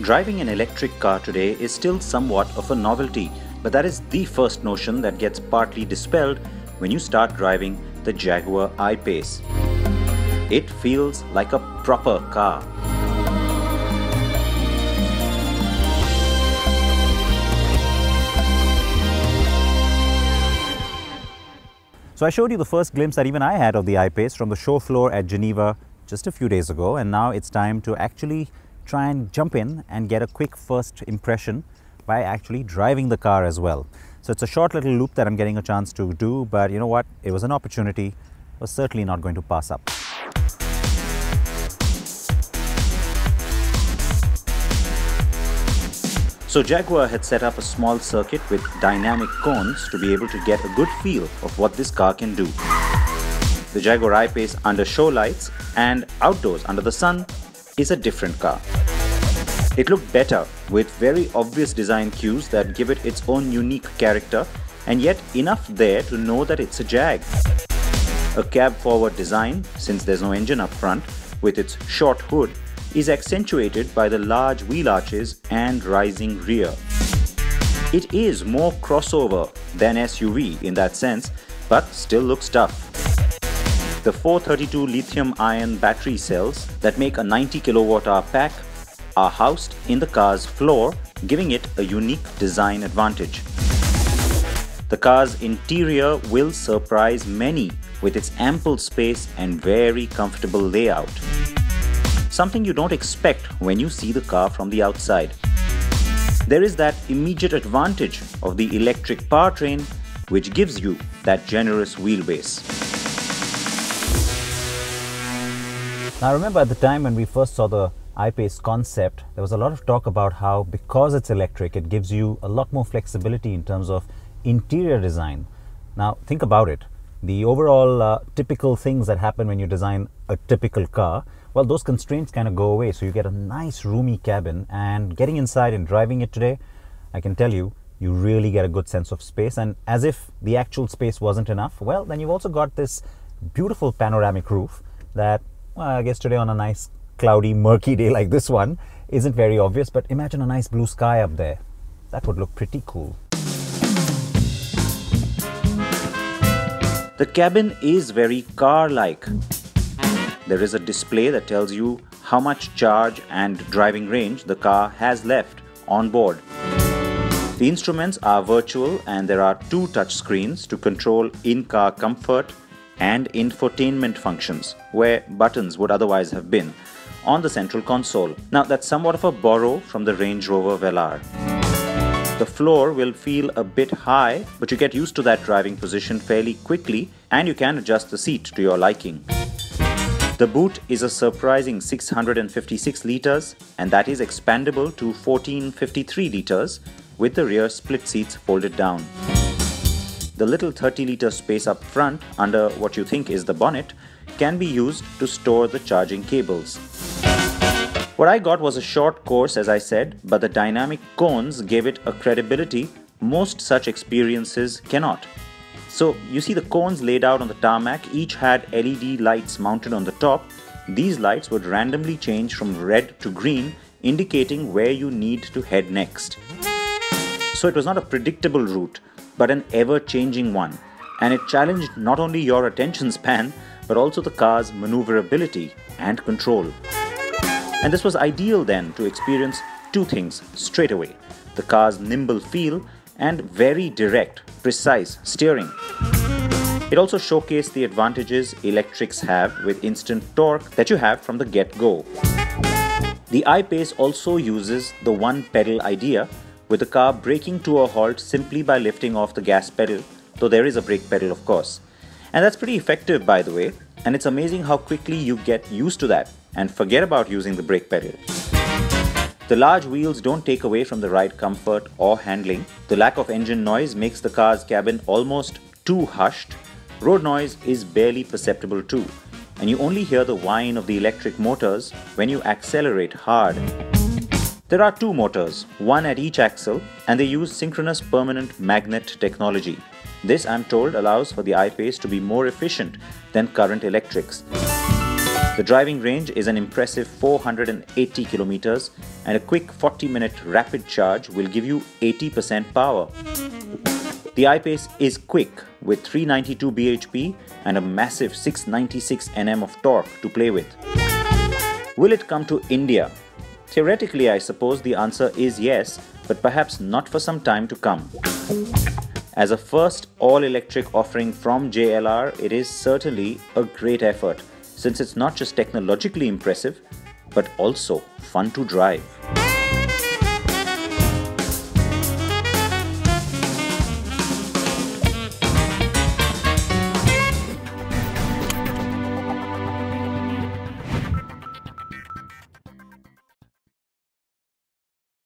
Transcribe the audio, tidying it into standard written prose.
Driving an electric car today is still somewhat of a novelty, but that is the first notion that gets partly dispelled when you start driving the Jaguar I-Pace. It feels like a proper car. So I showed you the first glimpse that even I had of the I-Pace from the show floor at Geneva just a few days ago, and now it's time to actually try and jump in and get a quick first impression by actually driving the car as well. So it's a short little loop that I'm getting a chance to do, but you know what? It was an opportunity I was certainly not going to pass up. So Jaguar had set up a small circuit with dynamic cones to be able to get a good feel of what this car can do. The Jaguar I-Pace under show lights and outdoors under the sun is a different car. It looked better with very obvious design cues that give it its own unique character, and yet enough there to know that it's a Jag. A cab-forward design, since there's no engine up front, with its short hood, is accentuated by the large wheel arches and rising rear. It is more crossover than SUV in that sense, but still looks tough. The 432 lithium-ion battery cells that make a 90 kWh pack are housed in the car's floor, giving it a unique design advantage. The car's interior will surprise many with its ample space and very comfortable layout. Something you don't expect when you see the car from the outside. There is that immediate advantage of the electric powertrain, which gives you that generous wheelbase. Now I remember at the time when we first saw the I-Pace concept, there was a lot of talk about how because it's electric, it gives you a lot more flexibility in terms of interior design. Now think about it. The overall typical things that happen when you design a typical car, well, those constraints kind of go away. So you get a nice roomy cabin, and getting inside and driving it today, I can tell you, you really get a good sense of space. And as if the actual space wasn't enough, well, then you've also got this beautiful panoramic roof that, well, I guess today on a nice cloudy, murky day like this one isn't very obvious, but imagine a nice blue sky up there. That would look pretty cool. The cabin is very car-like. There is a display that tells you how much charge and driving range the car has left on board. The instruments are virtual, and there are two touch screens to control in-car comfort and infotainment functions, where buttons would otherwise have been, on the central console. Now that's somewhat of a borrow from the Range Rover Velar. The floor will feel a bit high, but you get used to that driving position fairly quickly, and you can adjust the seat to your liking. The boot is a surprising 656 litres, and that is expandable to 1453 litres with the rear split seats folded down. The little 30-litre space up front under what you think is the bonnet can be used to store the charging cables. What I got was a short course, as I said, but the dynamic cones gave it a credibility most such experiences cannot. So you see the cones laid out on the tarmac, each had LED lights mounted on the top. These lights would randomly change from red to green, indicating where you need to head next. So it was not a predictable route, but an ever-changing one, and it challenged not only your attention span, but also the car's maneuverability and control. And this was ideal then to experience two things straight away: the car's nimble feel and very direct, precise steering. It also showcased the advantages electrics have with instant torque that you have from the get-go. The I-Pace also uses the one-pedal idea, with the car braking to a halt simply by lifting off the gas pedal, though there is a brake pedal of course. And that's pretty effective, by the way, and it's amazing how quickly you get used to that and forget about using the brake pedal. The large wheels don't take away from the ride comfort or handling. The lack of engine noise makes the car's cabin almost too hushed. Road noise is barely perceptible too, and you only hear the whine of the electric motors when you accelerate hard. There are two motors, one at each axle, and they use synchronous permanent magnet technology. This, I'm told, allows for the I-Pace to be more efficient than current electrics. The driving range is an impressive 480 kilometers, and a quick 40-minute rapid charge will give you 80% power. The I-Pace is quick with 392 bhp and a massive 696 Nm of torque to play with. Will it come to India? Theoretically, I suppose the answer is yes, but perhaps not for some time to come. As a first all-electric offering from JLR, it is certainly a great effort, since it's not just technologically impressive, but also fun to drive.